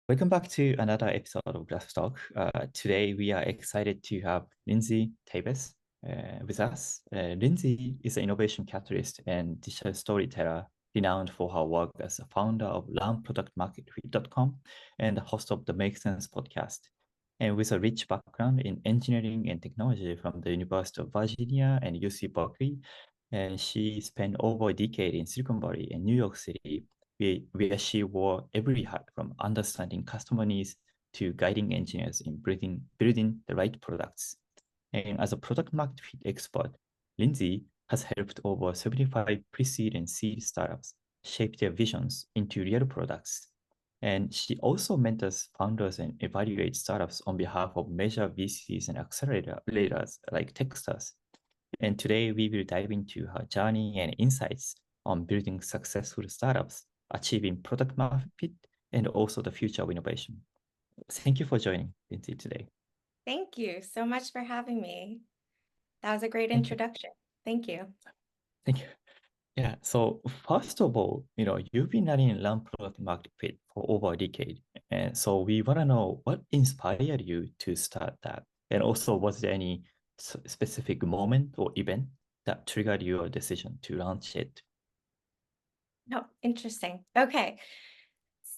Welcome back to another episode of Glasp Talk. Today, we are excited to have Lindsay Tabas with us. Lindsay is an innovation catalyst and digital storyteller renowned for her work as a founder of LearnProductMarketFit.com and the host of the Make Sense podcast. And with a rich background in engineering and technology from the University of Virginia and UC Berkeley, and she spent over a decade in Silicon Valley and New York City where she wore every hat from understanding customer needs to guiding engineers in building the right products. And as a product market fit expert, Lindsay has helped over 75 pre-seed and seed startups shape their visions into real products. And she also mentors founders and evaluates startups on behalf of major VCs and accelerators like Techstars. And today we will dive into her journey and insights on building successful startups, achieving product market fit, and also the future of innovation. Thank you for joining, Lindsay, today. Thank you so much for having me. That was a great Thank you. introduction. Thank you. Thank you. Yeah. So first of all, you've been running Learn Product Market Fit for over a decade. And so we want to know what inspired you to start that. And also, was there any specific moment or event that triggered your decision to launch it? No, interesting. Okay.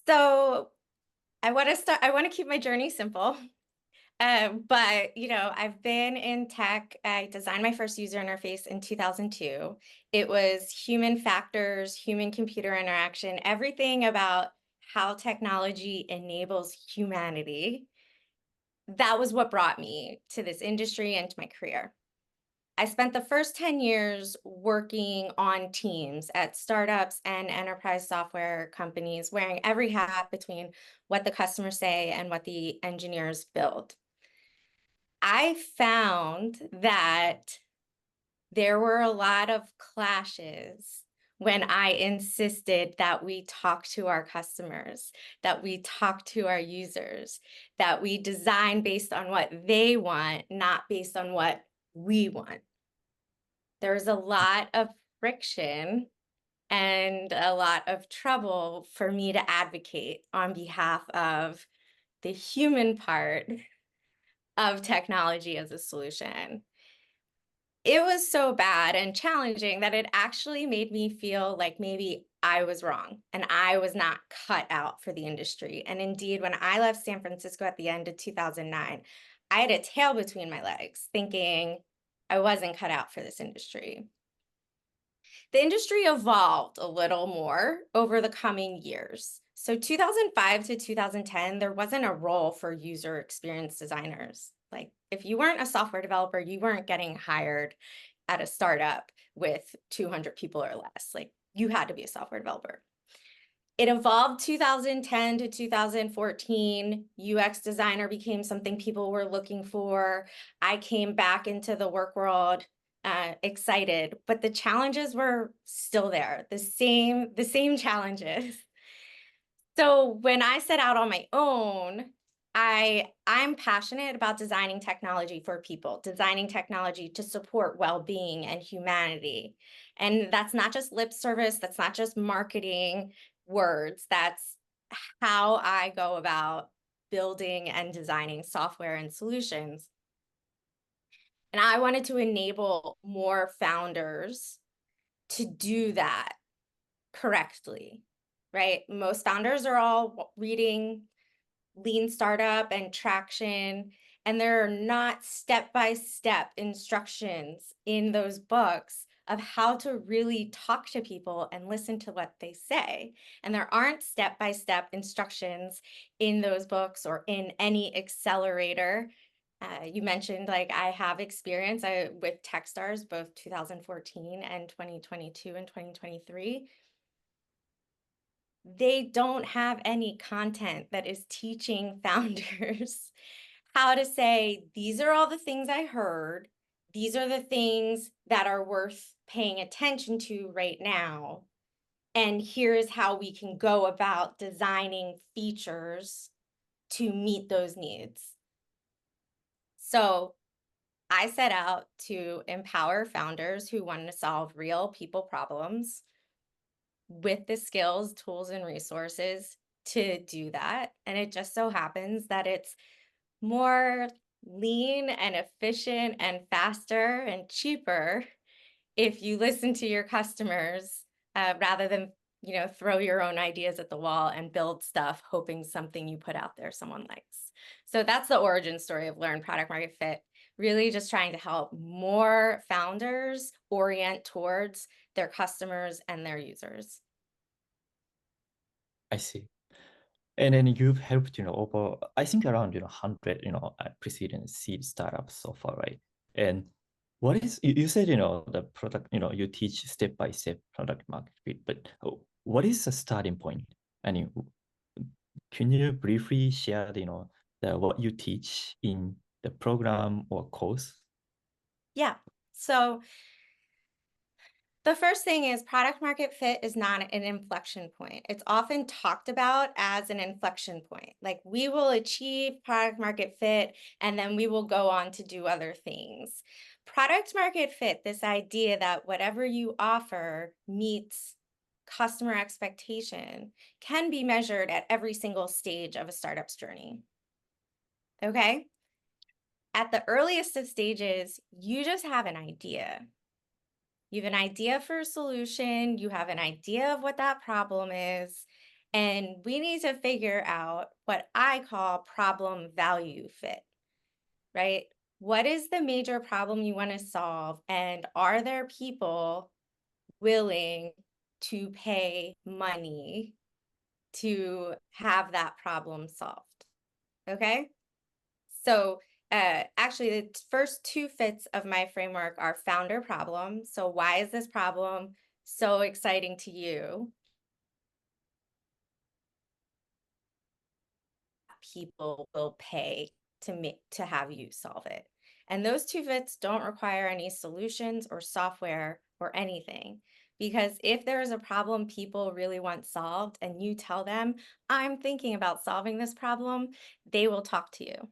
So I want to keep my journey simple. But I've been in tech. I designed my first user interface in 2002. It was human factors, human computer interaction, everything about how technology enables humanity. That was what brought me to this industry and to my career. I spent the first 10 years working on teams at startups and enterprise software companies, wearing every hat between what the customers say and what the engineers build. I found that there were a lot of clashes when I insisted that we talk to our customers, that we talk to our users, that we design based on what they want, not based on what we want. There's a lot of friction and a lot of trouble for me to advocate on behalf of the human part of technology as a solution. It was so bad and challenging that it actually made me feel like maybe I was wrong and I was not cut out for the industry. And indeed, when I left San Francisco at the end of 2009, I had a tail between my legs thinking I wasn't cut out for this industry. The industry evolved a little more over the coming years. So 2005 to 2010, there wasn't a role for user experience designers. Like if you weren't a software developer, you weren't getting hired at a startup with 200 people or less. Like you had to be a software developer. It evolved 2010 to 2014. UX designer became something people were looking for. I came back into the work world excited, but the challenges were still there, the same challenges. So when I set out on my own, I'm passionate about designing technology for people, designing technology to support well-being and humanity. And that's not just lip service, that's not just marketing words, that's how I go about building and designing software and solutions. And I wanted to enable more founders to do that correctly, right? Most founders are all reading Lean Startup and Traction, and there are not step-by-step instructions in those books of how to really talk to people and listen to what they say. And there aren't step-by-step instructions in those books or in any accelerator. You mentioned like I have experience with Techstars, both 2014 and 2022 and 2023. They don't have any content that is teaching founders how to say, these are all the things I heard. These are the things that are worth paying attention to right now. And here's how we can go about designing features to meet those needs. So I set out to empower founders who wanted to solve real people problems with the skills, tools, and resources to do that. And it just so happens that it's more lean and efficient and faster and cheaper if you listen to your customers rather than throw your own ideas at the wall and build stuff hoping something you put out there someone likes. So that's the origin story of Learn Product Market Fit, really just trying to help more founders orient towards their customers and their users. I see. And then you've helped, over, I think around, 100, preceding seed startups so far, right? And what is, you said, the product, you teach step-by-step product market fit, but what is the starting point? And can you briefly share, what you teach in the program or course? Yeah. So the first thing is product market fit is not an inflection point. It's often talked about as an inflection point. Like we will achieve product market fit and then we will go on to do other things. Product market fit, this idea that whatever you offer meets customer expectation, can be measured at every single stage of a startup's journey. Okay? At the earliest of stages, you just have an idea. You have an idea for a solution, you have an idea of what that problem is, and we need to figure out what I call problem value fit, right? What is the major problem you want to solve, and are there people willing to pay money to have that problem solved? Okay? So actually, the first two fits of my framework are founder problem. So why is this problem so exciting to you? People will pay to have you solve it. And those two fits don't require any solutions or software or anything. Because if there is a problem people really want solved and you tell them, I'm thinking about solving this problem, they will talk to you.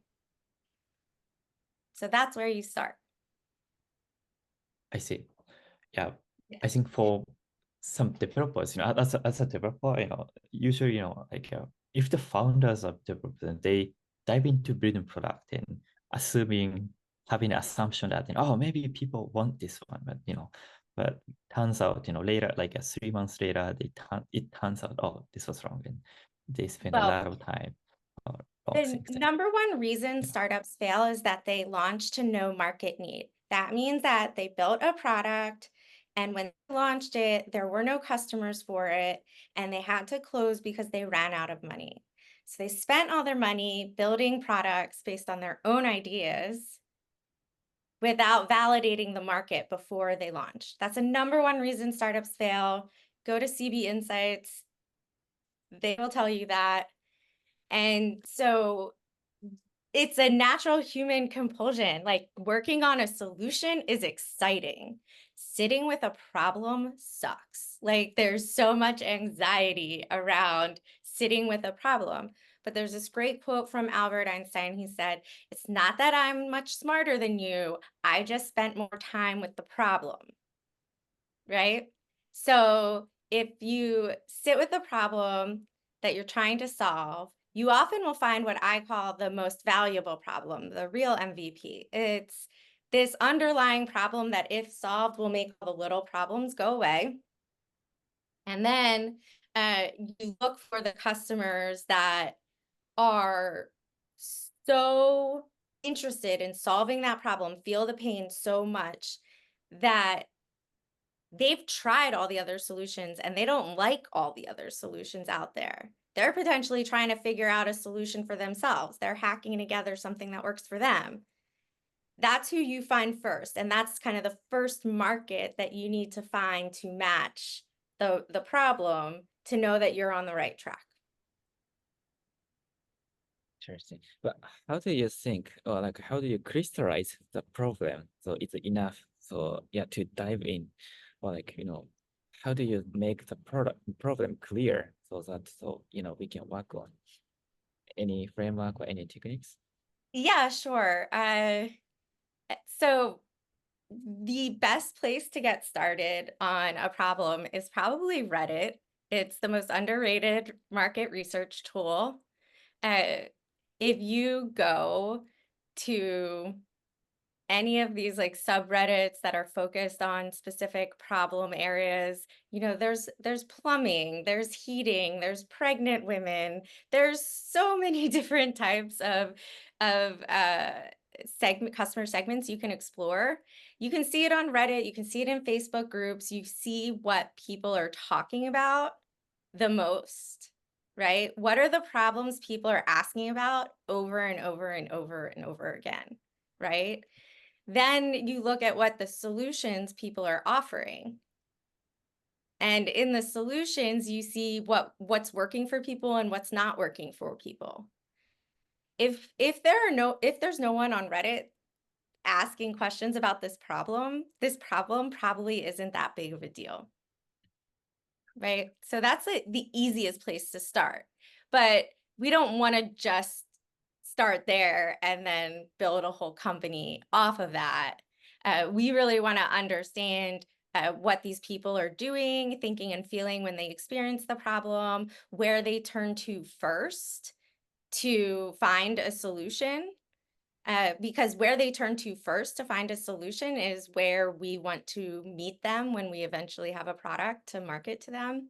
So that's where you start. I see. Yeah. Yeah. I think for some developers, as a developer, usually, like if the founders of developers, they dive into building product and assuming, having an assumption that, oh, maybe people want this one, but turns out, later, like 3 months later, it turns out, oh, this was wrong. And they spend a Well, lot of time the fixing. number one reason Yeah. startups fail is that they launch to no market need. That means that they built a product, and when they launched it, there were no customers for it, and they had to close because they ran out of money. So they spent all their money building products based on their own ideas without validating the market before they launched. That's a number one reason startups fail. Go to CB Insights. They will tell you that. And so it's a natural human compulsion. Like working on a solution is exciting. Sitting with a problem sucks. Like there's so much anxiety around sitting with a problem. But there's this great quote from Albert Einstein. He said, "It's not that I'm much smarter than you. I just spent more time with the problem." Right? So if you sit with the problem that you're trying to solve, you often will find what I call the most valuable problem, the real MVP. It's this underlying problem that, if solved, will make all the little problems go away. And then you look for the customers that are so interested in solving that problem, feel the pain so much that they've tried all the other solutions and they don't like all the other solutions out there. They're potentially trying to figure out a solution for themselves. They're hacking together something that works for them. That's who you find first. And that's kind of the first market that you need to find to match the problem to know that you're on the right track. Interesting. But how do you think, or like, how do you crystallize the problem so it's enough? So yeah, to dive in, or like, how do you make the problem clear so that we can work on any framework or any techniques? Yeah, sure. So the best place to get started on a problem is probably Reddit. It's the most underrated market research tool. If you go to any of these like subreddits that are focused on specific problem areas, you know, there's plumbing, there's heating, there's pregnant women, there's so many different types of customer segments you can explore. You can see it on Reddit, you can see it in Facebook groups, you see what people are talking about the most, right? What are the problems people are asking about over and over and over and over again, right? Then you look at what the solutions people are offering. And in the solutions, you see what's working for people and what's not working for people. If there's no one on Reddit asking questions about this problem probably isn't that big of a deal. Right? So that's the easiest place to start. But we don't want to just start there and then build a whole company off of that. We really want to understand what these people are doing, thinking, and feeling when they experience the problem, where they turn to first to find a solution. Because where they turn to first to find a solution is where we want to meet them when we eventually have a product to market to them.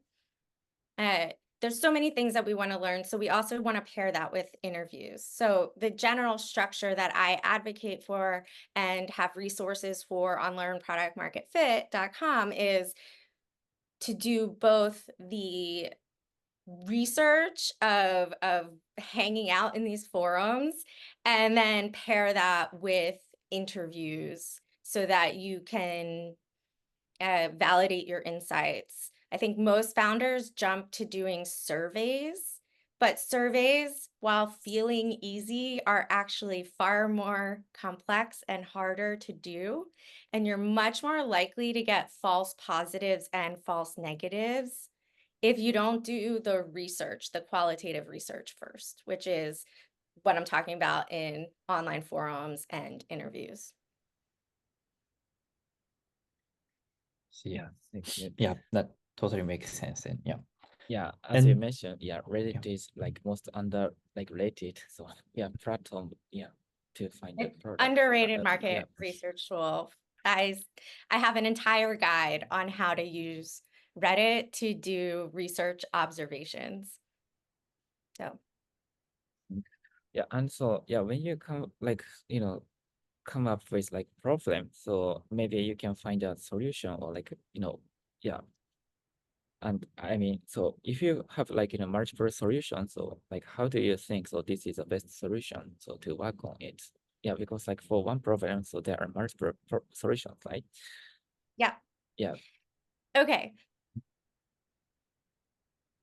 There's so many things that we want to learn. So we also want to pair that with interviews. So the general structure that I advocate for and have resources for on LearnProductMarketFit.com is to do both the research of hanging out in these forums and then pair that with interviews so that you can validate your insights. I think most founders jump to doing surveys, but surveys, while feeling easy, are actually far more complex and harder to do. And you're much more likely to get false positives and false negatives if you don't do the research, the qualitative research first, which is what I'm talking about in online forums and interviews. Yeah, thank you. Yeah, that totally makes sense. And yeah. Yeah, as you And mentioned, yeah, Reddit is like most under like rated. So yeah, platform, yeah, to find the product. Underrated Yeah. market research tool. I have an entire guide on how to use Reddit to do research observations. So Yeah, and so yeah, when you come like come up with like problem, so maybe you can find a solution or like yeah. And I mean, so if you have like multiple solutions, so like how do you think so this is the best solution so to work on it? Yeah, because like for one problem, so there are multiple solutions, right? yeah. Yeah. Okay.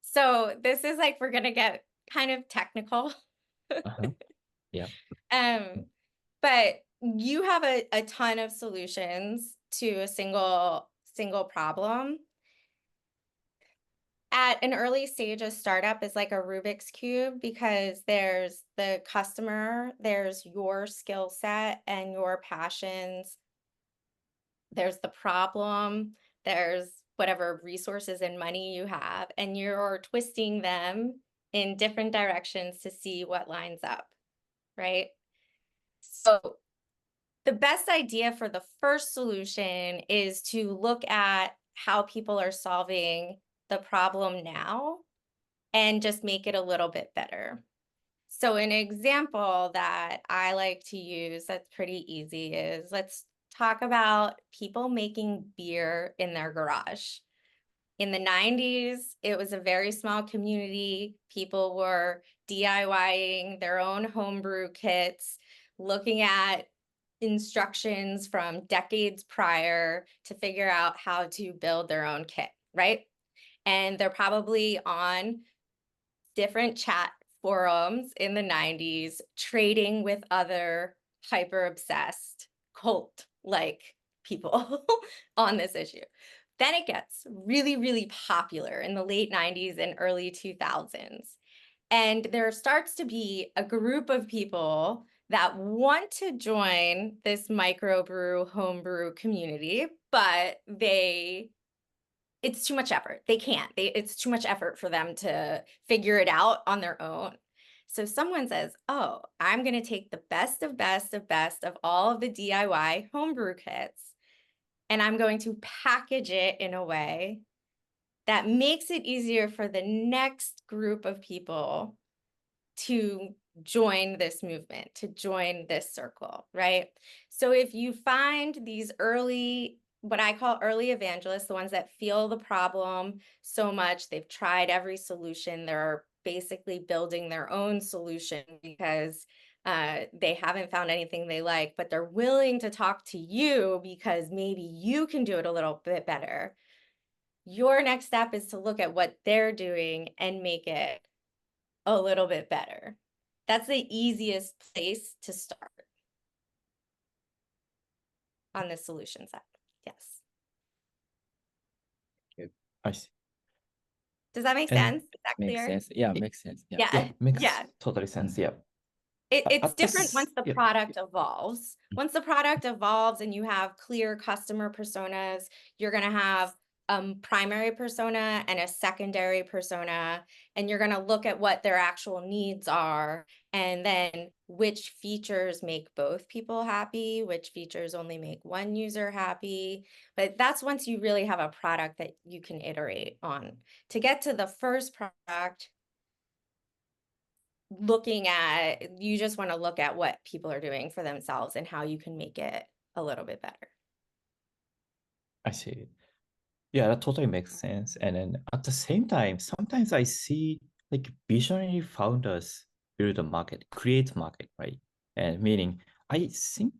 So this is like we're gonna get kind of technical. Yeah. But you have a ton of solutions to a single problem. At an early stage, a startup is like a Rubik's Cube because there's the customer, there's your skill set and your passions, there's the problem, there's whatever resources and money you have, and you're twisting them in different directions to see what lines up, right? So the best idea for the first solution is to look at how people are solving the problem now and just make it a little bit better. So an example that I like to use that's pretty easy is let's talk about people making beer in their garage. In the 90s, it was a very small community. People were DIYing their own homebrew kits, looking at instructions from decades prior to figure out how to build their own kit, right? And they're probably on different chat forums in the 90s, trading with other hyper obsessed cult-like people on this issue. Then it gets really, really popular in the late 90s and early 2000s. And there starts to be a group of people that want to join this microbrew homebrew community, but they it's too much effort. They can't. It's too much effort for them to figure it out on their own. So someone says, oh, I'm going to take the best of all of the DIY homebrew kits, and I'm going to package it in a way that makes it easier for the next group of people to join this movement, to join this circle, right? So if you find these early, what I call early evangelists, the ones that feel the problem so much, they've tried every solution, they're basically building their own solution because they haven't found anything they like, but they're willing to talk to you because maybe you can do it a little bit better. Your next step is to look at what they're doing and make it a little bit better. That's the easiest place to start on the solution side. Yes. I see. Does that make And sense? Is that Makes clear? sense. Yeah, makes sense. Yeah. Yeah. Yeah, makes Yeah. totally sense. Yeah. It's At the different once the yeah. product evolves. Once the product evolves and you have clear customer personas, you're going to have a primary persona and a secondary persona, and you're going to look at what their actual needs are, and then which features make both people happy, which features only make one user happy. But that's once you really have a product that you can iterate on. To get to the first product, you just want to look at what people are doing for themselves and how you can make it a little bit better. I see. Yeah, that totally makes sense. And then at the same time, sometimes I see like visionary founders build a market, create market, right? And meaning I think,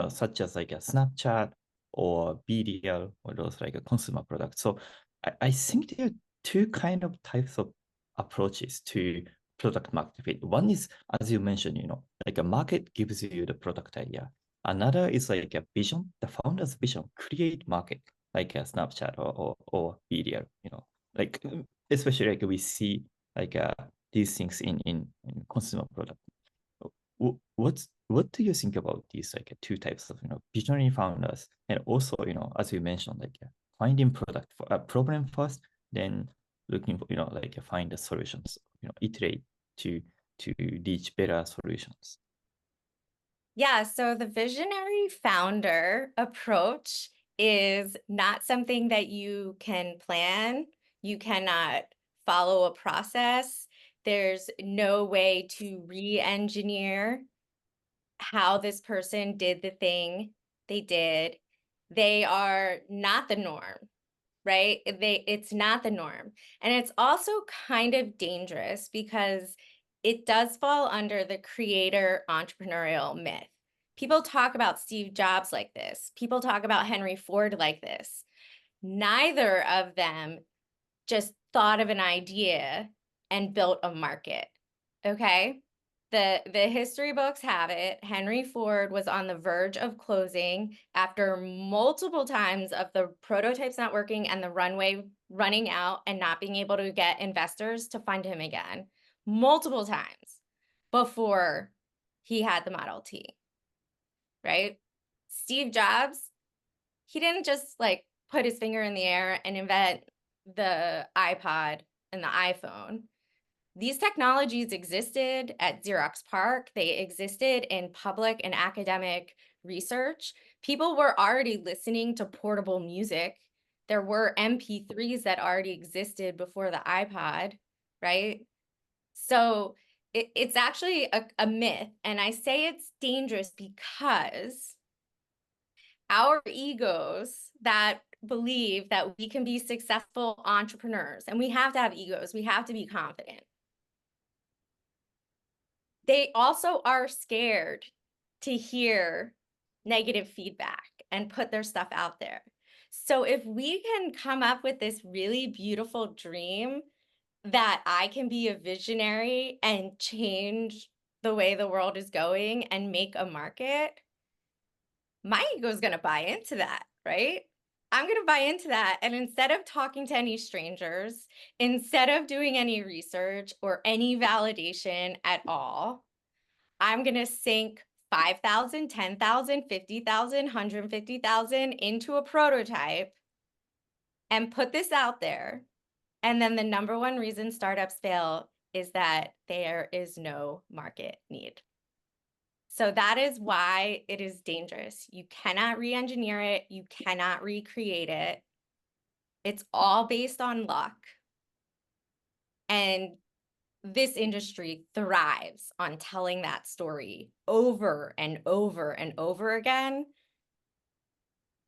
such as like a Snapchat or BDL or those like a consumer products. So I think there are two kind of types of approaches to product market fit. One is, as you mentioned, like a market gives you the product idea. Another is like a vision, the founder's vision, create market like a Snapchat or video, like especially like we see like these things in consumer product. What do you think about these like two types of visionary founders, and also as you mentioned, like finding product for a problem first, then looking for like find the solutions, iterate to reach better solutions. Yeah, so the visionary founder approach is not something that you can plan. You cannot follow a process. There's no way to re-engineer how this person did the thing they did. They are not the norm, right? It's not the norm. And it's also kind of dangerous because it does fall under the creator entrepreneurial myth. People talk about Steve Jobs like this. People talk about Henry Ford like this. Neither of them just thought of an idea and built a market. Okay? The history books have it. Henry Ford was on the verge of closing after multiple times of the prototypes not working and the runway running out and not being able to get investors to fund him again. Multiple times before he had the Model T. Right? Steve Jobs, he didn't just like put his finger in the air and invent the iPod and the iPhone. These technologies existed at Xerox PARC. They existed in public and academic research. People were already listening to portable music. There were MP3s that already existed before the iPod, right? So it's actually a myth. And I say it's dangerous because our egos that believe that we can be successful entrepreneurs, and we have to have egos, we have to be confident. They also are scared to hear negative feedback and put their stuff out there. So if we can come up with this really beautiful dream that I can be a visionary and change the way the world is going and make a market, my ego is going to buy into that, right? I'm going to buy into that. And instead of talking to any strangers, instead of doing any research or any validation at all, I'm going to sink 5,000, 10,000, 50,000, 150,000 into a prototype and put this out there. And then the number one reason startups fail is that there is no market need. So that is why it is dangerous. You cannot re-engineer it. You cannot recreate it. It's all based on luck. And this industry thrives on telling that story over and over and over again.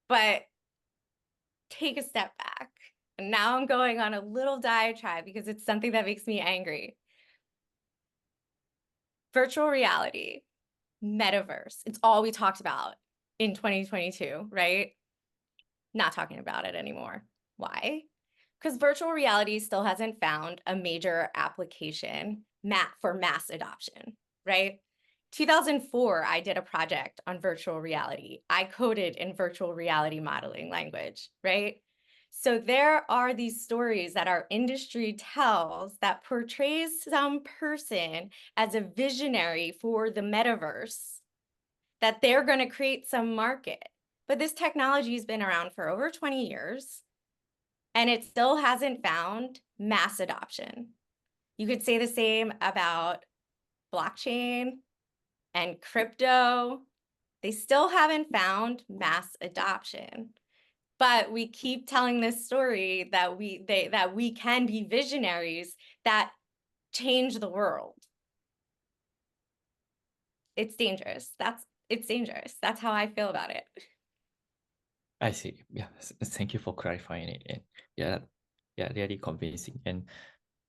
But take a step back. And now I'm going on a little diatribe because it's something that makes me angry. Virtual reality, metaverse, it's all we talked about in 2022, right? Not talking about it anymore. Why? Because virtual reality still hasn't found a major application for mass adoption, right? 2004, I did a project on virtual reality. I coded in virtual reality modeling language, right? So there are these stories that our industry tells that portrays some person as a visionary for the metaverse, that they're going to create some market. But this technology has been around for over 20 years, and it still hasn't found mass adoption. You could say the same about blockchain and crypto. They still haven't found mass adoption. But we keep telling this story that we can be visionaries that change the world. It's dangerous. It's dangerous. That's how I feel about it. I see. Yeah, thank you for clarifying it. And yeah, really convincing. And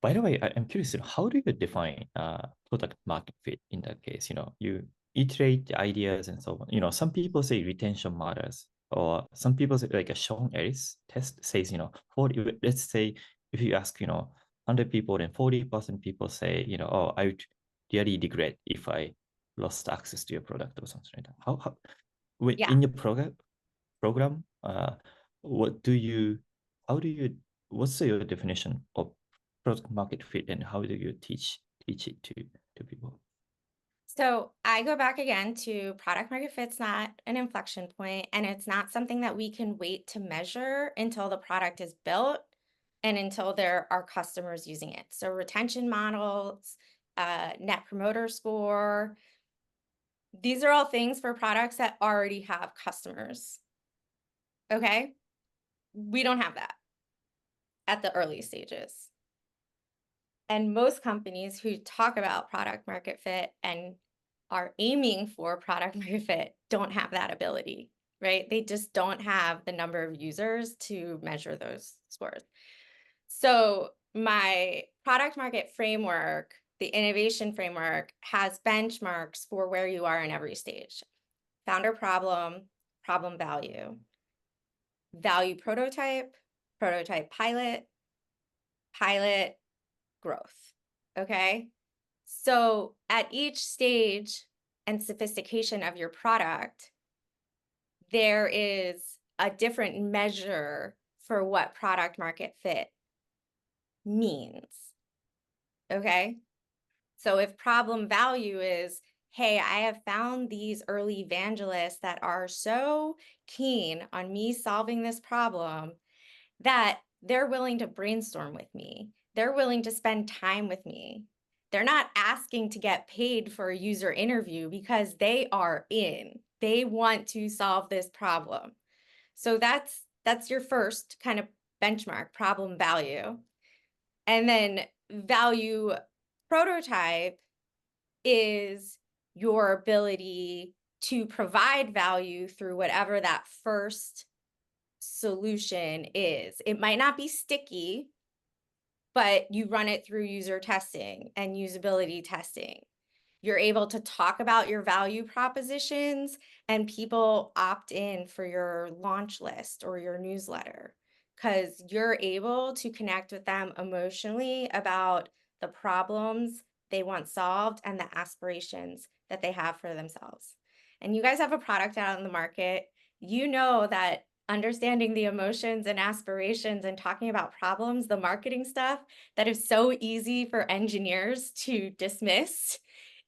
by the way, I'm curious, how do you define product market fit in that case? You iterate the ideas and so on. Some people say retention matters, or some people say, like a Sean Ellis test says, 40, let's say if you ask, 100 people, then 40% people say, oh, I would really regret if I lost access to your product or something like that. Yeah. In your program, what's your definition of product market fit, and how do you teach it to people? So I go back again to product market fit's not an inflection point, and it's not something that we can wait to measure until the product is built and until there are customers using it. So retention models, net promoter score, these are all things for products that already have customers. Okay? We don't have that at the early stages. And most companies who talk about product market fit and are aiming for product market fit don't have that ability, right? They just don't have the number of users to measure those scores. So my product market framework, the innovation framework, has benchmarks for where you are in every stage. Founder problem, problem value, value prototype, prototype pilot, pilot growth, okay? So at each stage and sophistication of your product, there is a different measure for what product market fit means, okay? So if problem value is, hey, I have found these early evangelists that are so keen on me solving this problem that they're willing to brainstorm with me. They're willing to spend time with me. They're not asking to get paid for a user interview because they are in. They want to solve this problem. So that's your first kind of benchmark, problem value. And then value prototype is your ability to provide value through whatever that first solution is. It might not be sticky, but you run it through user testing and usability testing. You're able to talk about your value propositions, and people opt in for your launch list or your newsletter because you're able to connect with them emotionally about the problems they want solved and the aspirations that they have for themselves. And you guys have a product out in the market. You know that understanding the emotions and aspirations and talking about problems, the marketing stuff that is so easy for engineers to dismiss,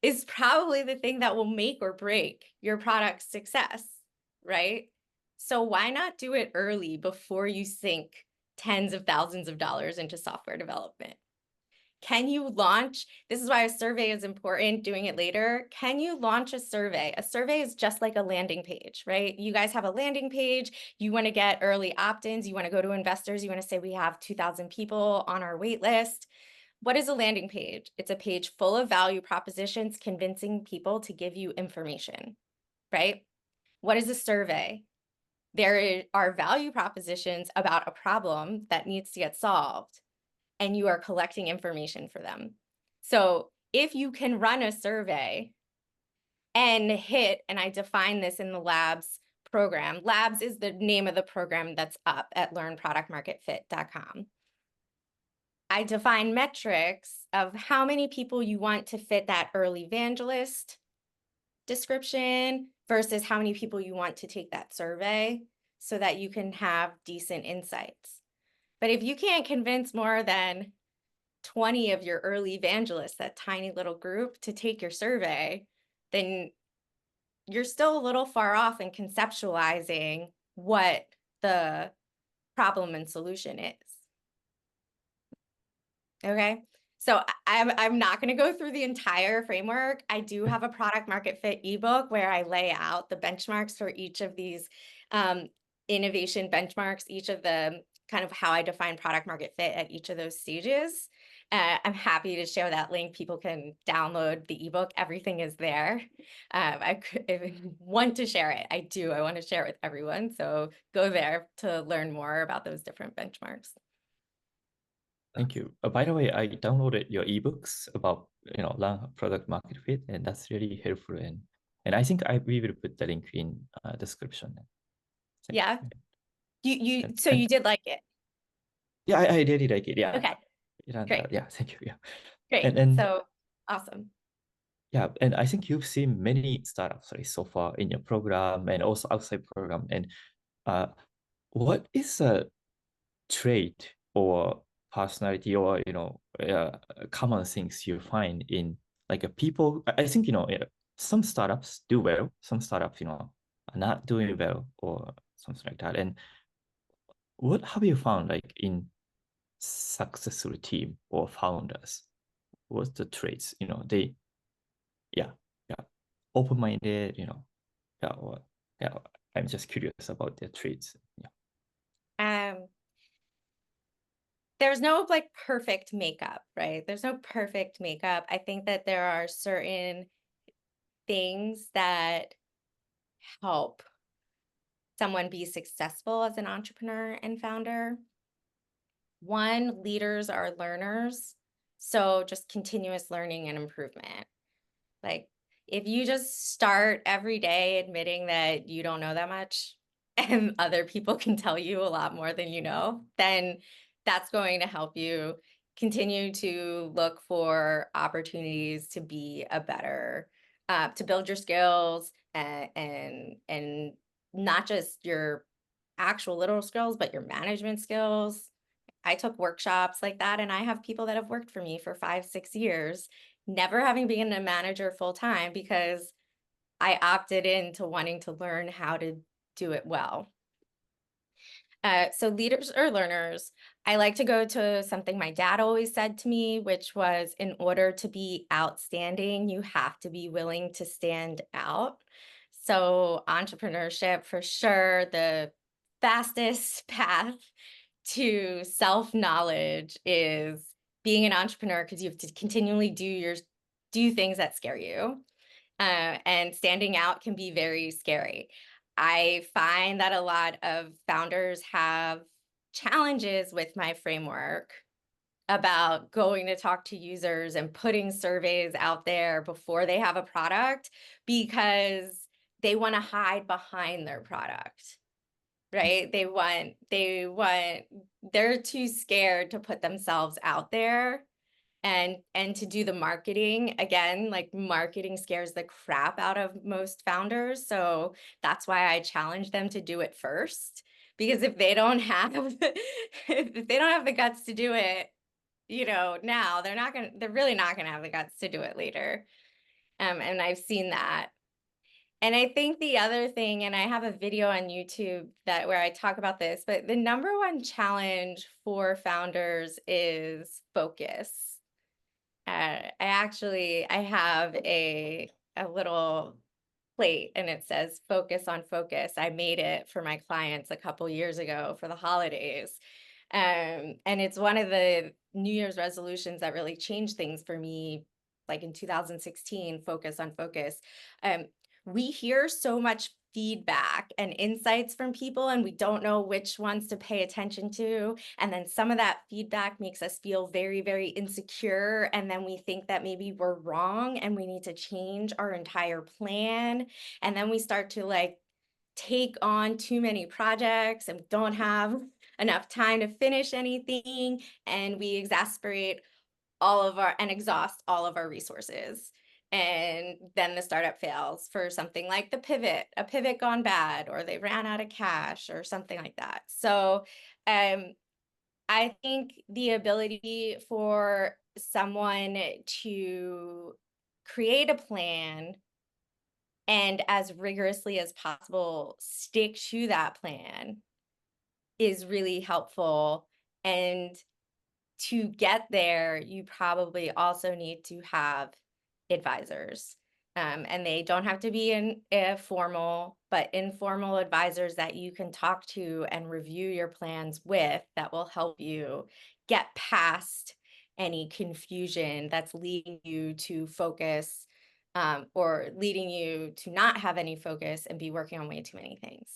is probably the thing that will make or break your product's success, right? So why not do it early before you sink tens of thousands of dollars into software development. Can you launch? This is why a survey is important, doing it later. Can you launch a survey? A survey is just like a landing page, right? You guys have a landing page. You want to get early opt-ins. You want to go to investors. You want to say we have 2,000 people on our wait list. What is a landing page? It's a page full of value propositions, convincing people to give you information, right? What is a survey? There are value propositions about a problem that needs to get solved, and you are collecting information for them. So if you can run a survey and hit, and I define this in the labs program, labs is the name of the program that's up at LearnProductMarketFit.com. I define metrics of how many people you want to fit that early evangelist description versus how many people you want to take that survey so that you can have decent insights. But if you can't convince more than 20 of your early evangelists, that tiny little group, to take your survey, then you're still a little far off in conceptualizing what the problem and solution is. Okay, so I'm not going to go through the entire framework. I do have a product market fit ebook where I lay out the benchmarks for each of these innovation benchmarks, each of the kind of how I define product market fit at each of those stages. I'm happy to share that link. People can download the ebook. Everything is there. If you want to share it, I do. I want to share it with everyone. So go there to learn more about those different benchmarks. Thank you. By the way, I downloaded your ebooks about learn product market fit, and that's really helpful. And I think we will put the link in description. Yeah. And you did like it. yeah, I really like it. Yeah. Okay. Great. Yeah. Thank you. Yeah. Great. And So awesome. yeah, and I think you've seen many startups so far in your program and also outside program. And what is a trait or personality or common things you find in like a people? I think some startups do well, some startups are not doing well or something like that. And what have you found like in successful team or founders? What's the traits? They yeah open-minded, yeah, or yeah. I'm just curious about their traits. Yeah. There's no like perfect makeup, right? There's no perfect makeup. I think that there are certain things that help someone be successful as an entrepreneur and founder. One, leaders are learners. So just continuous learning and improvement. Like if you just start every day admitting that you don't know that much and other people can tell you a lot more than you know, then that's going to help you continue to look for opportunities to be a better, to build your skills and not just your actual literal skills, but your management skills. I took workshops like that, and I have people that have worked for me for 5-6 years, never having been a manager full time because I opted into wanting to learn how to do it well. So leaders are learners. I like to go to something my dad always said to me, which was, in order to be outstanding, you have to be willing to stand out. So entrepreneurship, for sure, the fastest path to self-knowledge is being an entrepreneur, because you have to continually do things that scare you. And standing out can be very scary. I find that a lot of founders have challenges with my framework about going to talk to users and putting surveys out there before they have a product because they want to hide behind their product, right? They're too scared to put themselves out there and to do the marketing. Again, like marketing scares the crap out of most founders. So that's why I challenge them to do it first, because if they don't have the guts to do it, now, they're really not gonna have the guts to do it later. And I've seen that. And I think the other thing, and I have a video on YouTube where I talk about this, but the number one challenge for founders is focus. I have a little plate and it says focus on focus. I made it for my clients a couple years ago for the holidays. And it's one of the New Year's resolutions that really changed things for me, like in 2016, focus on focus. We hear so much feedback and insights from people, and we don't know which ones to pay attention to. And then some of that feedback makes us feel very, very insecure. And then we think that maybe we're wrong and we need to change our entire plan. And then we start to like take on too many projects and don't have enough time to finish anything. And we exasperate and exhaust all of our resources. And then the startup fails for something like a pivot gone bad, or they ran out of cash or something like that. So I think the ability for someone to create a plan and as rigorously as possible stick to that plan is really helpful. And to get there, you probably also need to have advisors. And they don't have to be formal, but informal advisors that you can talk to and review your plans with that will help you get past any confusion that's leading you to focus or leading you to not have any focus and be working on way too many things.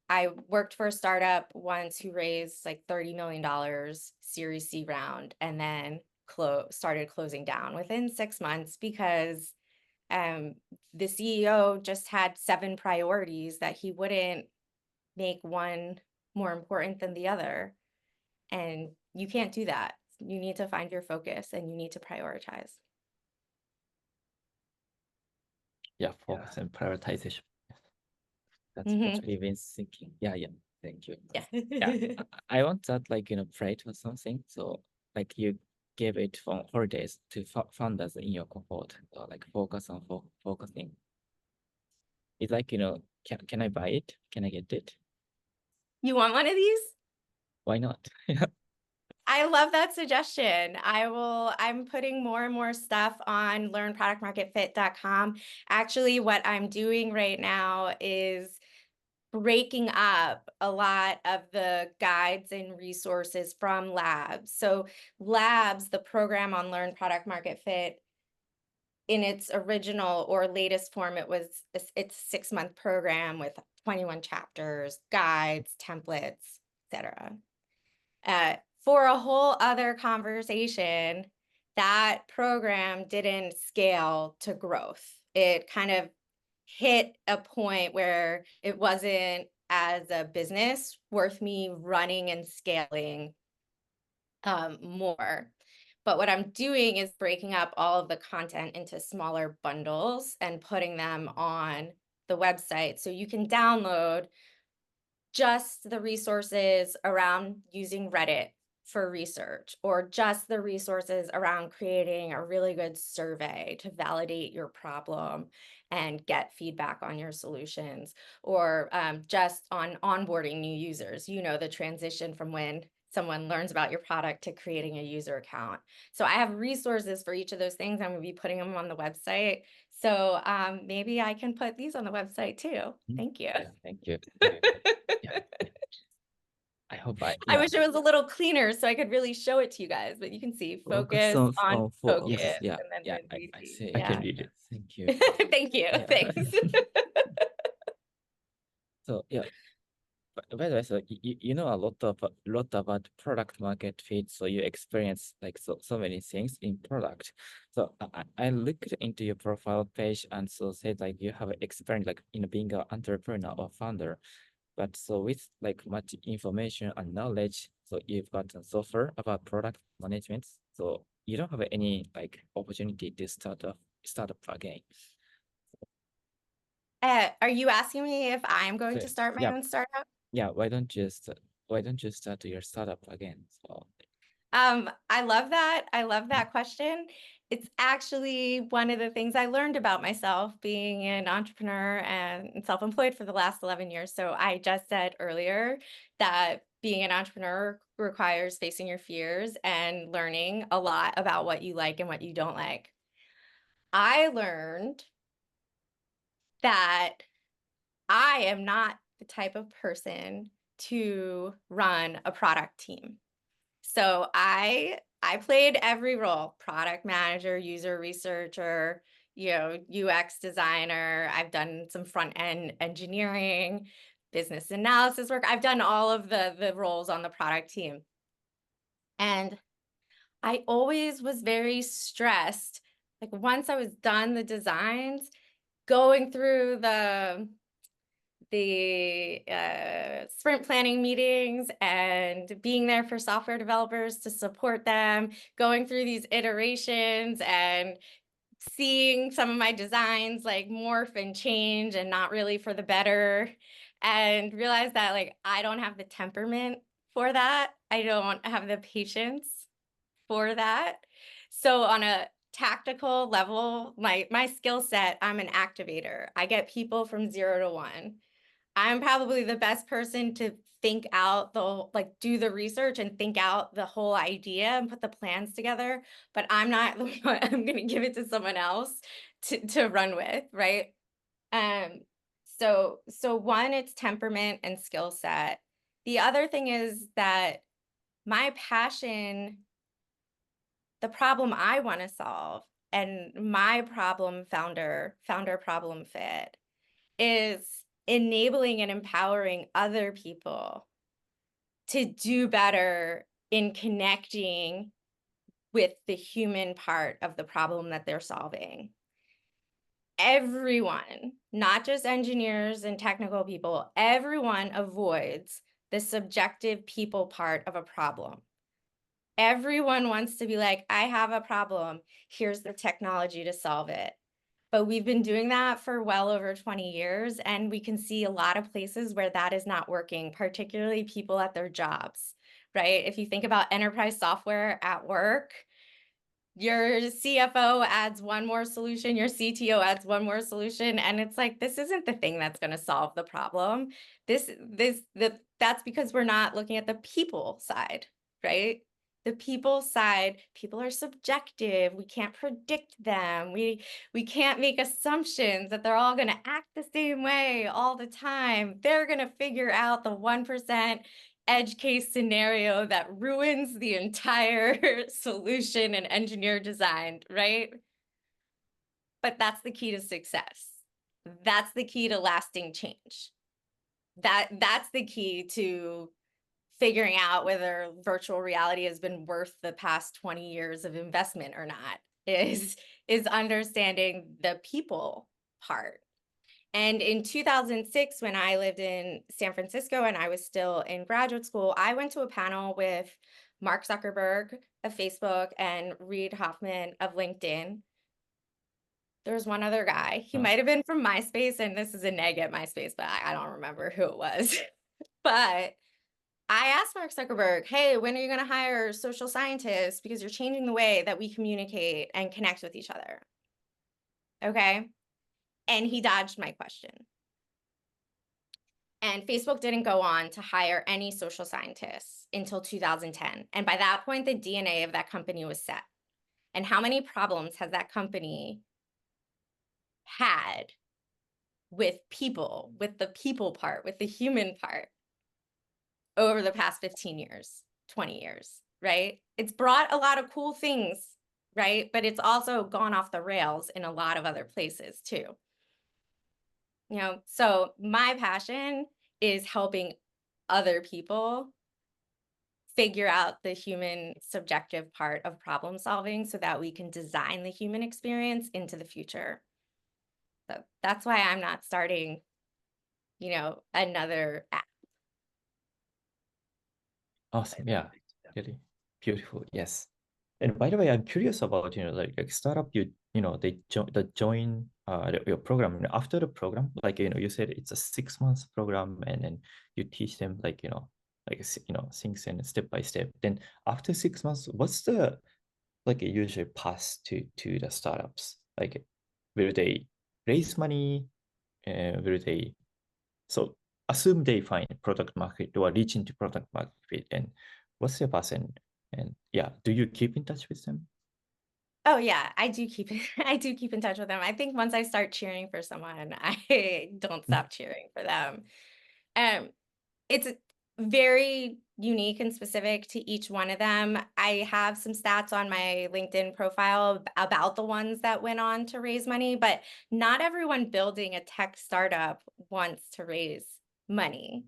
I worked for a startup once who raised like $30 million Series C round and then started closing down within 6 months because the CEO just had 7 priorities that he wouldn't make one more important than the other. And you can't do that. You need to find your focus and you need to prioritize. Yeah, focus and prioritization. That's what we've been thinking. Yeah, yeah. Thank you. Yeah. Yeah, I want that plate or something. So like you gave it for holidays to founders in your cohort, or like focus on focusing. It's like, can I buy it? Can I get it? You want one of these? Why not? I love that suggestion. I'm putting more and more stuff on LearnProductMarketFit.com. Actually, what I'm doing right now is breaking up a lot of the guides and resources from Labs. So Labs, the program on Learn Product Market Fit, in its original or latest form, it's a 6-month program with 21 chapters, guides, templates, etc. For a whole other conversation, that program didn't scale to growth. It kind of hit a point where it wasn't, as a business, worth me running and scaling more. But what I'm doing is breaking up all of the content into smaller bundles and putting them on the website so you can download just the resources around using Reddit for research, or just the resources around creating a really good survey to validate your problem and get feedback on your solutions, or just on onboarding new users, the transition from when someone learns about your product to creating a user account. So I have resources for each of those things. I'm going to be putting them on the website. So maybe I can put these on the website too. Thank you. Yeah, thank you. Yeah. I hope I wish it was a little cleaner so I could really show it to you guys, but you can see focus on focus. Yes, yeah, And then I see. I can read it. Thank you. Thank you. Yeah. Thanks. So yeah, by the way, so you know a lot about product market fit. So you experience like so many things in product. So I looked into your profile page and so said like you have experience like in being an entrepreneur or founder. But so with like much information and knowledge, so you've got a software about product management. So you don't have any like opportunity to start up again. Are you asking me if I'm going to start my Yeah. own startup? Yeah, why don't you start your startup again? So I love that. I love that question. It's actually one of the things I learned about myself being an entrepreneur and self-employed for the last 11 years. So I just said earlier that being an entrepreneur requires facing your fears and learning a lot about what you like and what you don't like. I learned that I am not the type of person to run a product team. So I played every role: product manager, user researcher, UX designer. I've done some front end engineering, business analysis work. I've done all of the roles on the product team. And I always was very stressed. Like once I was done the designs, going through the sprint planning meetings and being there for software developers to support them, going through these iterations and seeing some of my designs like morph and change and not really for the better, and realize that like I don't have the temperament for that. I don't have the patience for that. So on a tactical level, my skill set, I'm an activator. I get people from 0 to 1. I'm probably the best person to think out do the research and think out the whole idea and put the plans together, but I'm not the one. I'm going to give it to someone else to run with, right? So one, it's temperament and skill set. The other thing is that my passion, the problem I want to solve, and my problem founder problem fit is enabling and empowering other people to do better in connecting with the human part of the problem that they're solving. Everyone, not just engineers and technical people, everyone avoids the subjective people part of a problem. Everyone wants to be like, I have a problem, here's the technology to solve it. But we've been doing that for well over 20 years, and we can see a lot of places where that is not working, particularly people at their jobs, right? If you think about enterprise software at work, your CFO adds one more solution, your CTO adds one more solution, and it's like, this isn't the thing that's going to solve the problem. That's because we're not looking at the people side, right? The people side, people are subjective. We can't predict them. We can't make assumptions that they're all going to act the same way all the time. They're going to figure out the 1% edge case scenario that ruins the entire solution and engineer designed, right? But that's the key to success. That's the key to lasting change. That's the key to figuring out whether virtual reality has been worth the past 20 years of investment or not, is understanding the people part. And in 2006, when I lived in San Francisco and I was still in graduate school, I went to a panel with Mark Zuckerberg of Facebook and Reid Hoffman of LinkedIn. There was one other guy. He might have been from MySpace, and this is a neg at MySpace, but I don't remember who it was. But I asked Mark Zuckerberg, hey, when are you going to hire social scientists? Because you're changing the way that we communicate and connect with each other. Okay. And he dodged my question. And Facebook didn't go on to hire any social scientists until 2010. And by that point, the DNA of that company was set. And how many problems has that company had with people, with the people part, with the human part over the past 15 years, 20 years, right? It's brought a lot of cool things, right? But it's also gone off the rails in a lot of other places too. So my passion is helping other people figure out the human subjective part of problem solving so that we can design the human experience into the future. So that's why I'm not starting, another app. Awesome. Yeah, really beautiful. Yes. And by the way, I'm curious about, like startup, they join your program. And after the program, like, you said it's a 6 month program, and then you teach them like, like things in step by step. Then after 6 months, what's the like a usual path to the startups? Like, will they raise money? Will they so assume they find product market or reach into product market fit, and what's your path? And yeah, do you keep in touch with them? Oh yeah, I do keep I do keep in touch with them. I think once I start cheering for someone, I don't stop cheering for them. Um, it's very unique and specific to each one of them. I have some stats on my LinkedIn profile about the ones that went on to raise money, but not everyone building a tech startup wants to raise money,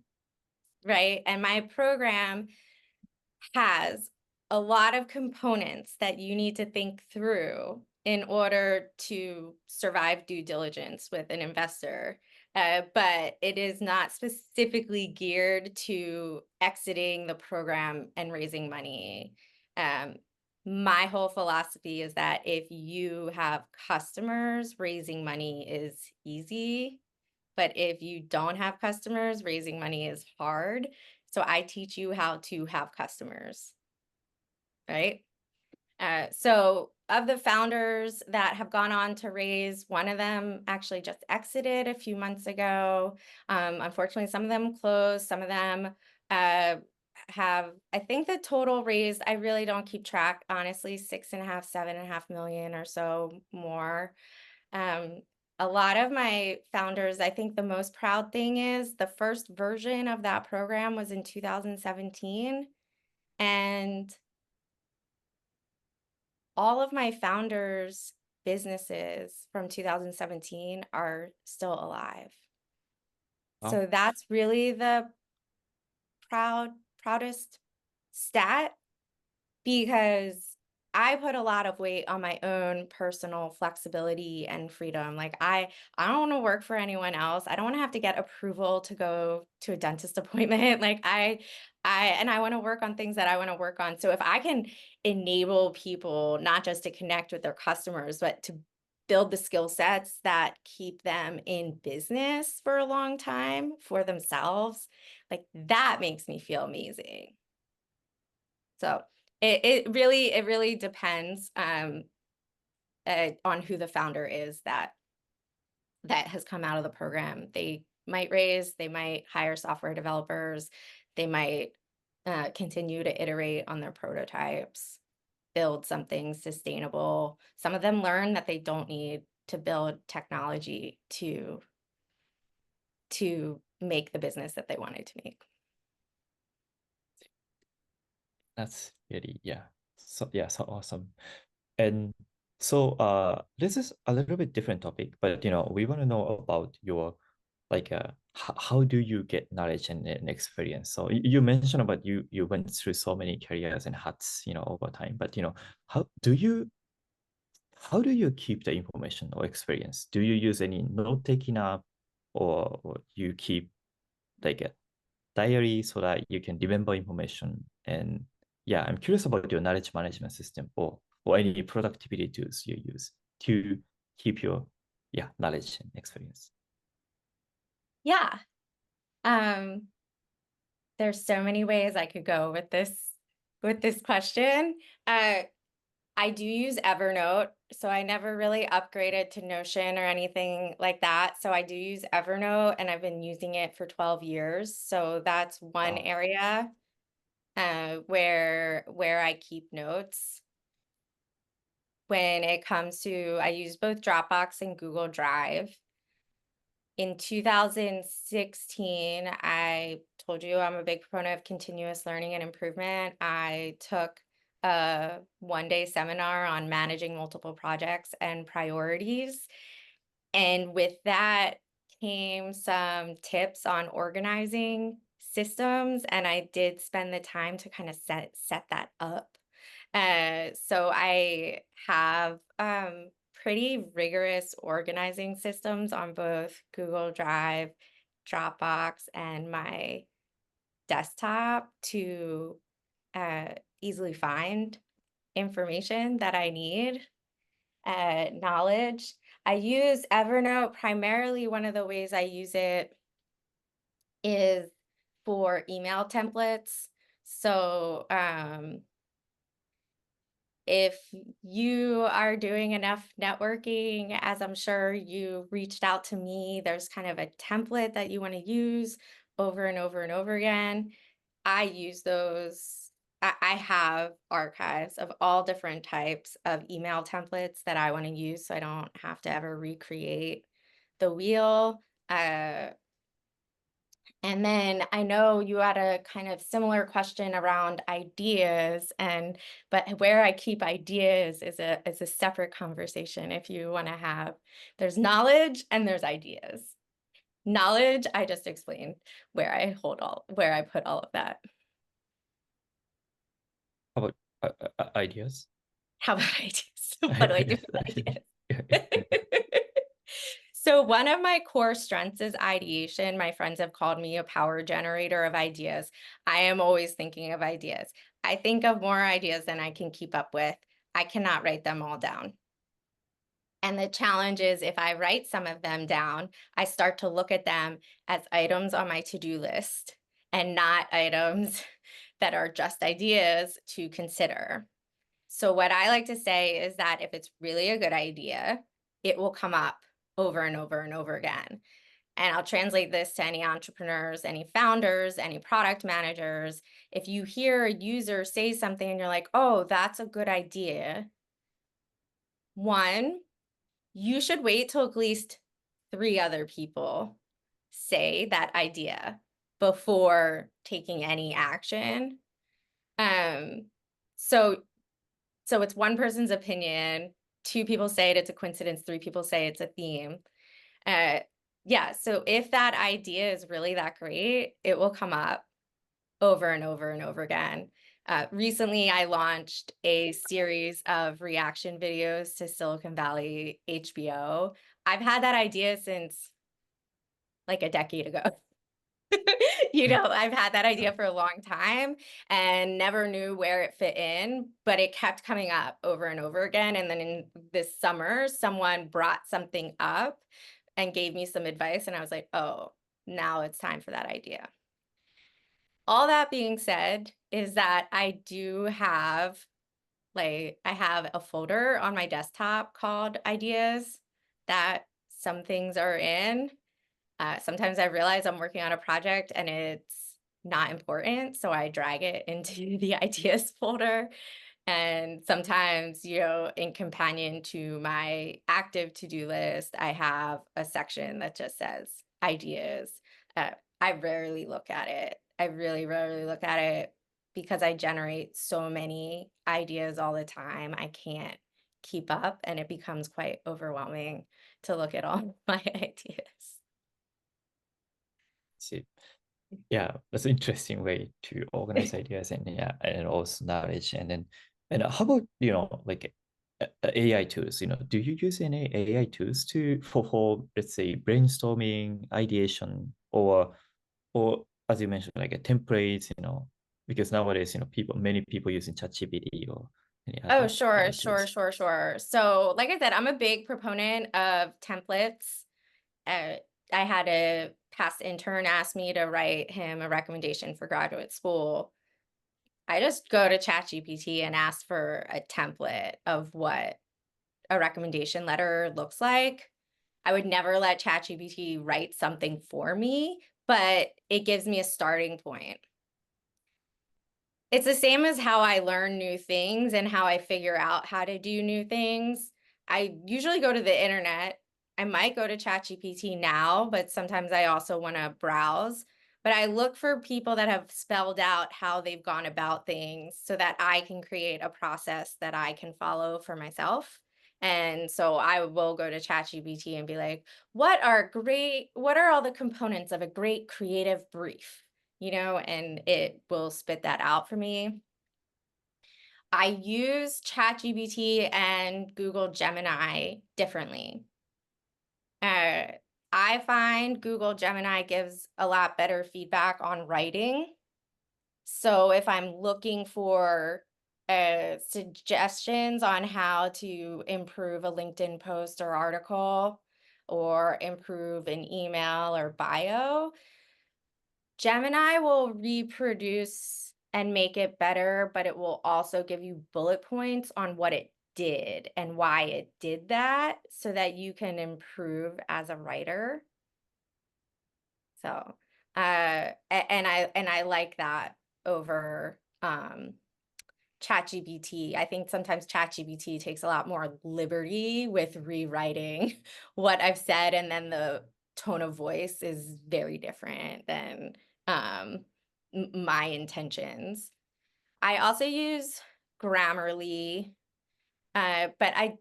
right? And my program has a lot of components that you need to think through in order to survive due diligence with an investor. But it is not specifically geared to exiting the program and raising money. My whole philosophy is that if you have customers, raising money is easy. But if you don't have customers, raising money is hard. So I teach you how to have customers, right? So of the founders that have gone on to raise, one of them actually just exited a few months ago. Unfortunately, some of them closed, some of them have, I think the total raised, I really don't keep track, honestly, 6.5, 7.5 million or so more. A lot of my founders, I think the most proud thing is the first version of that program was in 2017. And all of my founders' businesses from 2017 are still alive. Wow. So that's really the proudest stat, because I put a lot of weight on my own personal flexibility and freedom. Like I don't want to work for anyone else. I don't want to have to get approval to go to a dentist appointment. Like I want to work on things that I want to work on. So if I can enable people not just to connect with their customers, but to build the skill sets that keep them in business for a long time for themselves, like that makes me feel amazing. So it really depends on who the founder is that has come out of the program. They might raise, they might hire software developers, they might continue to iterate on their prototypes, build something sustainable. Some of them learn that they don't need to build technology to make the business that they wanted to make. That's really, so awesome. And so this is a little bit different topic, but we want to know about your like how do you get knowledge and experience? So you mentioned about you went through so many careers and hats over time, but how do you keep the information or experience? Do you use any note-taking app, or you keep like a diary so that you can remember information? And yeah, I'm curious about your knowledge management system, or any productivity tools you use to keep your knowledge and experience. Yeah. There's so many ways I could go with this question. I do use Evernote, so I never really upgraded to Notion or anything like that. So I do use Evernote, and I've been using it for 12 years. So that's one Wow. area where I keep notes. When it comes to, I use both Dropbox and Google Drive. In 2016, I told you I'm a big proponent of continuous learning and improvement. I took a one-day seminar on managing multiple projects and priorities. And with that came some tips on organizing systems. And I did spend the time to kind of set that up. So I have pretty rigorous organizing systems on both Google Drive, Dropbox, and my desktop to easily find information that I need, knowledge. I use Evernote primarily. One of the ways I use it is for email templates. So if you are doing enough networking, as I'm sure you reached out to me, there's kind of a template that you want to use over and over and over again. I use those. I have archives of all different types of email templates that I want to use, so I don't have to ever recreate the wheel. And then I know you had a kind of similar question around ideas, but where I keep ideas is a separate conversation if you want to have. There's knowledge and there's ideas. Knowledge, I just explained where I put all of that. How about ideas? How about ideas? What do I do with ideas? Yeah. So one of my core strengths is ideation. My friends have called me a power generator of ideas. I am always thinking of ideas. I think of more ideas than I can keep up with. I cannot write them all down. And the challenge is if I write some of them down, I start to look at them as items on my to-do list and not items that are just ideas to consider. So what I like to say is that if it's really a good idea, it will come up over and over and over again. And I'll translate this to any entrepreneurs, any founders, any product managers. If you hear a user say something and you're like, oh, that's a good idea. One, you should wait till at least 3 other people say that idea before taking any action. So it's one person's opinion, 2 people say it's a coincidence, 3 people say it's a theme. Yeah, so if that idea is really that great, it will come up over and over and over again. Recently, I launched a series of reaction videos to Silicon Valley HBO. I've had that idea since like a decade ago. I've had that idea for a long time and never knew where it fit in, but it kept coming up over and over again. And then in this summer, someone brought something up and gave me some advice, and I was like, oh, now it's time for that idea. All that being said is that I have a folder on my desktop called ideas that some things are in. Sometimes I realize I'm working on a project and it's not important, so I drag it into the ideas folder. And sometimes, in companion to my active to-do list, I have a section that just says ideas. I rarely look at it. I really rarely look at it because I generate so many ideas all the time. I can't keep up, and it becomes quite overwhelming to look at all my ideas. See, yeah, that's an interesting way to organize ideas and also knowledge. And how about like AI tools? Do you use any AI tools for let's say brainstorming, ideation, or as you mentioned, like a templates? Because nowadays many people using ChatGPT or any Oh, other sure, AI sure, tools. sure, sure. So, like I said, I'm a big proponent of templates. Uh, I had a past intern ask me to write him a recommendation for graduate school. I just go to ChatGPT and ask for a template of what a recommendation letter looks like. I would never let ChatGPT write something for me, but it gives me a starting point. It's the same as how I learn new things and how I figure out how to do new things. I usually go to the internet. I might go to ChatGPT now, but sometimes I also want to browse. But I look for people that have spelled out how they've gone about things so that I can create a process that I can follow for myself. And so I will go to ChatGPT and be like, what are all the components of a great creative brief? And it will spit that out for me. I use ChatGPT and Google Gemini differently. I find Google Gemini gives a lot better feedback on writing. So if I'm looking for suggestions on how to improve a LinkedIn post or article or improve an email or bio, Gemini will reproduce and make it better, but it will also give you bullet points on what it did and why it did that so that you can improve as a writer. So, and I like that over ChatGPT. I think sometimes ChatGPT takes a lot more liberty with rewriting what I've said, and then the tone of voice is very different than my intentions. I also use Grammarly, but I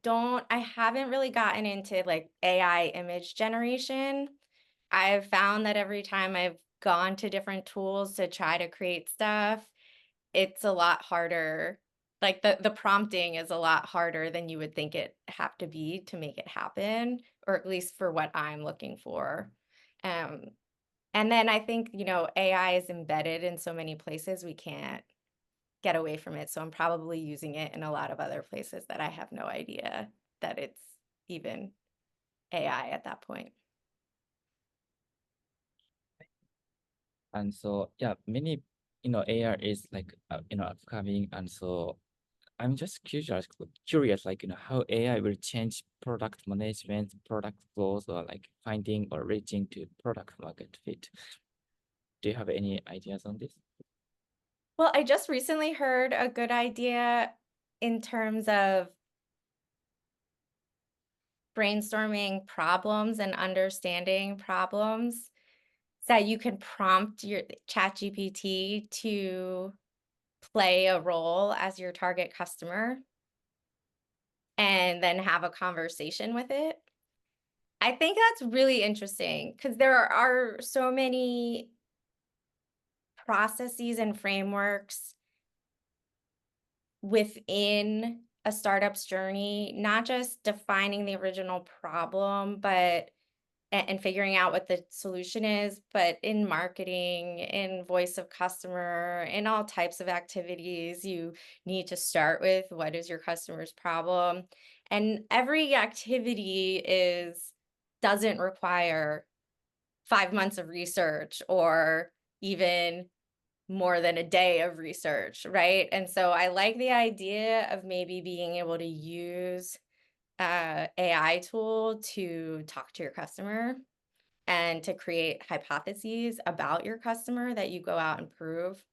haven't really gotten into like AI image generation. I've found that every time I've gone to different tools to try to create stuff, it's a lot harder. Like the prompting is a lot harder than you would think it have to be to make it happen, or at least for what I'm looking for. Um, and then I think, AI is embedded in so many places we can't get away from it. So I'm probably using it in a lot of other places that I have no idea that it's even AI at that point. And so, yeah, many, AI is like, upcoming. And so I'm just curious, like, how AI will change product management, product goals, or like finding or reaching to product market fit. Do you have any ideas on this? Well, I just recently heard a good idea in terms of brainstorming problems and understanding problems, so that you can prompt your ChatGPT to play a role as your target customer and then have a conversation with it. I think that's really interesting because there are so many processes and frameworks within a startup's journey, not just defining the original problem, but and figuring out what the solution is, but in marketing, in voice of customer, in all types of activities, you need to start with what is your customer's problem. And every activity doesn't require 5 months of research or even more than a day of research, right? And so I like the idea of maybe being able to use AI tool to talk to your customer and to create hypotheses about your customer that you go out and prove.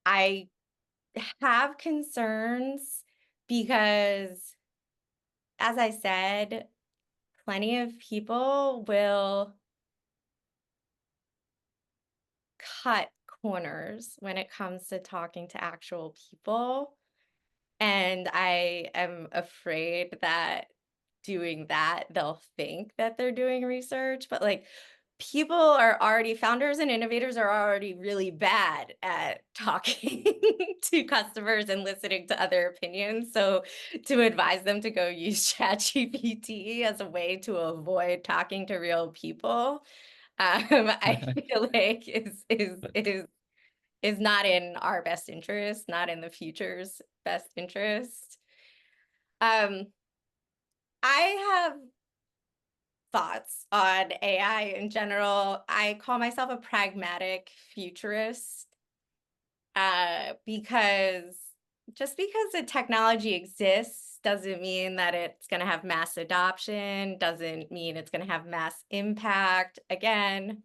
I have concerns because, as I said, plenty of people will cut corners when it comes to talking to actual people. And I am afraid that doing that, they'll think that they're doing research, but like founders and innovators are already really bad at talking to customers and listening to other opinions. So to advise them to go use ChatGPT as a way to avoid talking to real people, I feel like is not in our best interest, not in the future's best interest. I have thoughts on AI in general. I call myself a pragmatic futurist because just because the technology exists doesn't mean that it's going to have mass adoption, doesn't mean it's going to have mass impact. Again,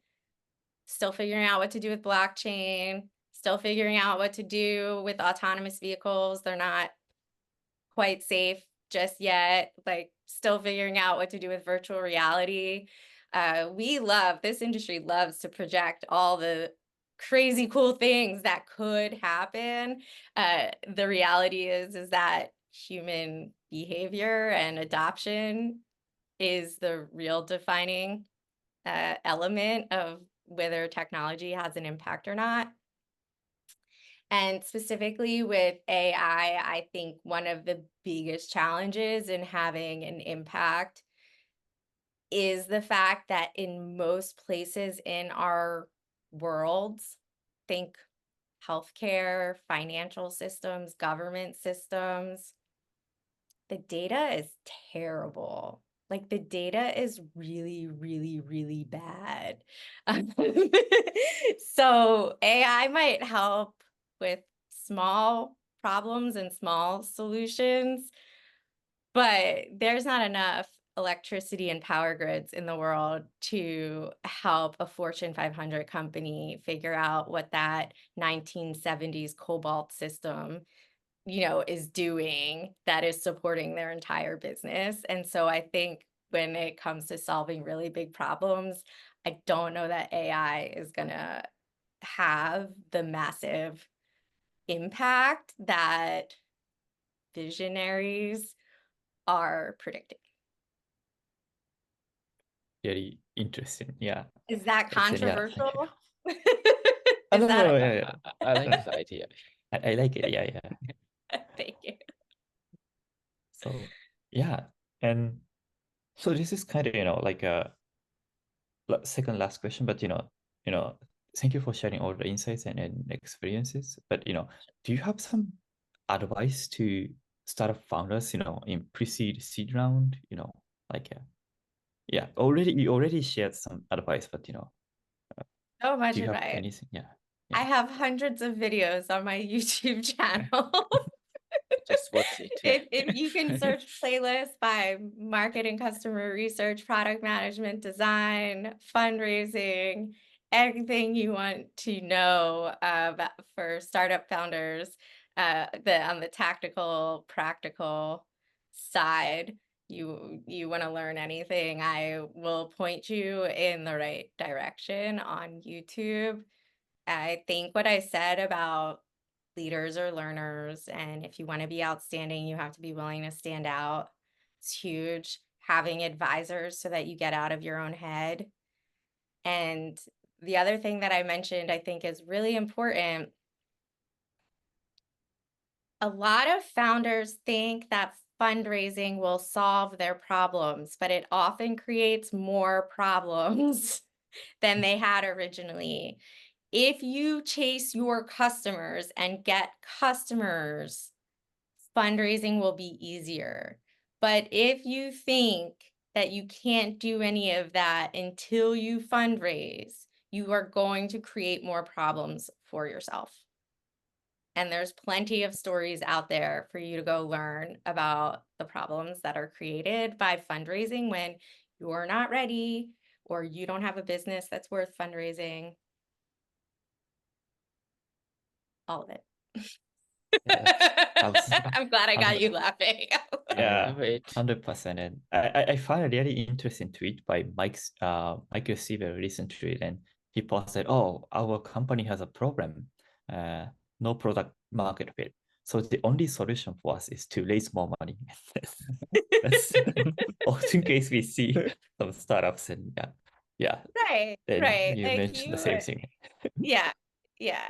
still figuring out what to do with blockchain, still figuring out what to do with autonomous vehicles. They're not quite safe just yet, like still figuring out what to do with virtual reality. This industry loves to project all the crazy cool things that could happen. The reality is that human behavior and adoption is the real defining element of whether technology has an impact or not. And specifically with AI, I think one of the biggest challenges in having an impact is the fact that in most places in our worlds, think healthcare, financial systems, government systems, the data is terrible. Like the data is really, really, really bad. So AI might help with small problems and small solutions, but there's not enough electricity and power grids in the world to help a Fortune 500 company figure out what that 1970s cobalt system, is doing that is supporting their entire business. And so I think when it comes to solving really big problems, I don't know that AI is going to have the massive impact that visionaries are predicting. Very interesting. Yeah. Is that That's it. Yeah. Thank you. controversial? Oh, Is no, that no, a yeah, yeah. I like the idea. I like it. Yeah, yeah. thank you. So yeah, and so this is kind of like a second last question, but thank you for sharing all the insights and experiences. But do you have some advice to startup founders, in pre-seed seed round? Like yeah, you already shared some advice, but So much do you have advice. anything? Yeah, I yeah. have hundreds of videos on my YouTube channel. Just watch it. Yeah. You can search playlists by market and customer research, product management, design, fundraising, everything you want to know for startup founders. On the tactical, practical side, you want to learn anything, I will point you in the right direction on YouTube. I think what I said about leaders or learners, and if you want to be outstanding, you have to be willing to stand out. It's huge. Having advisors so that you get out of your own head. And the other thing that I mentioned, I think is really important. A lot of founders think that fundraising will solve their problems, but it often creates more problems than they had originally. If you chase your customers and get customers, fundraising will be easier. But if you think that you can't do any of that until you fundraise, you are going to create more problems for yourself. And there's plenty of stories out there for you to go learn about the problems that are created by fundraising when you're not ready or you don't have a business that's worth fundraising. All of it. Yes, I'm glad I got you laughing. yeah, I love it. 100%. And I found a really interesting tweet by Michael Seaver recently, and he posted, "Oh, our company has a problem, no product market fit. So the only solution for us is to raise more money." That's often case we see some startups, and yeah. Right, Then right. you Like mentioned the same thing. yeah, yeah.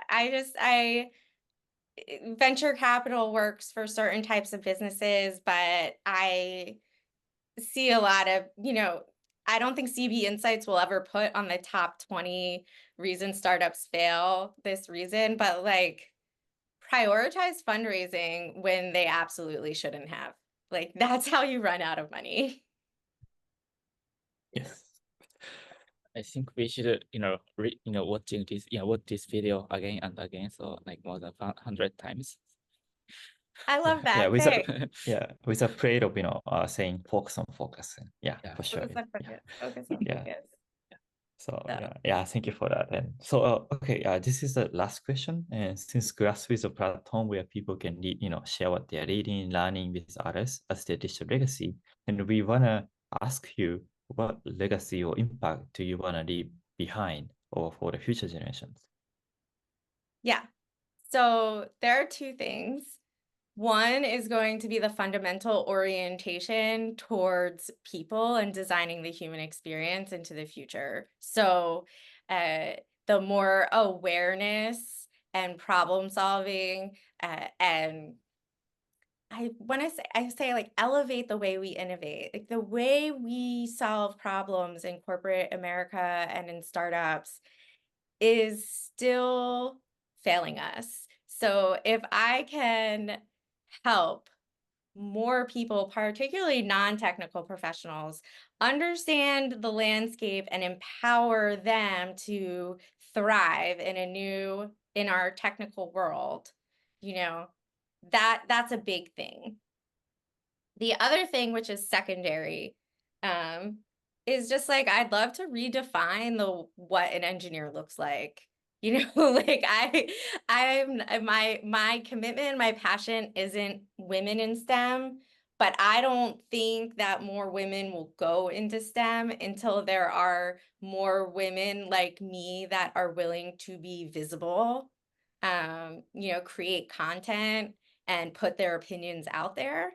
Venture capital works for certain types of businesses, but I see a lot of, I don't think CB Insights will ever put on the top 20 reasons startups fail this reason, but like prioritize fundraising when they absolutely shouldn't have. Like that's how you run out of money. Yes. I think we should, watch this video again and again. So like more than 100 times. I love Yeah, that. with a Thanks. with a plate of saying focus on focus. Yeah, Yeah. for sure. Focus on Yeah. focus. Focus on Yeah. focus. So So, yeah, thank you for that. And so okay, this is the last question. And since Glasp is a platform where people can share what they're reading, learning with others as their digital legacy, and we wanna ask you, what legacy or impact do you wanna leave behind or for the future generations? yeah. So there are two things. One is going to be the fundamental orientation towards people and designing the human experience into the future. So the more awareness and problem solving and I say like elevate the way we innovate, like the way we solve problems in corporate America and in startups is still failing us. So if I can help more people, particularly non-technical professionals, understand the landscape and empower them to thrive in our technical world, you know, that's a big thing. The other thing, which is secondary, um, is just like I'd love to redefine what an engineer looks like. You know, like my commitment, my passion isn't women in STEM, but I don't think that more women will go into STEM until there are more women like me that are willing to be visible, create content and put their opinions out there.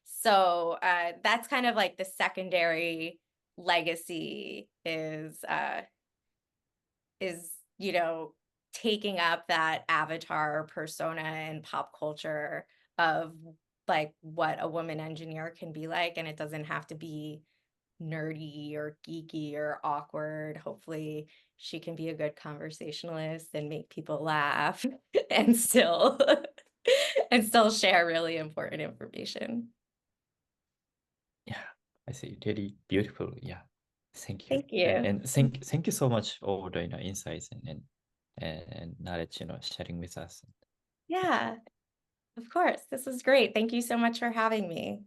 So that's kind of like the secondary legacy is taking up that avatar persona in pop culture of like what a woman engineer can be like, and it doesn't have to be nerdy or geeky or awkward. Hopefully she can be a good conversationalist and make people laugh and still and still share really important information. Yeah, I see. Really beautiful. Yeah. Thank you. Thank you. And thank you so much for all the insights and knowledge, sharing with us. Yeah, of course. This was great. Thank you so much for having me.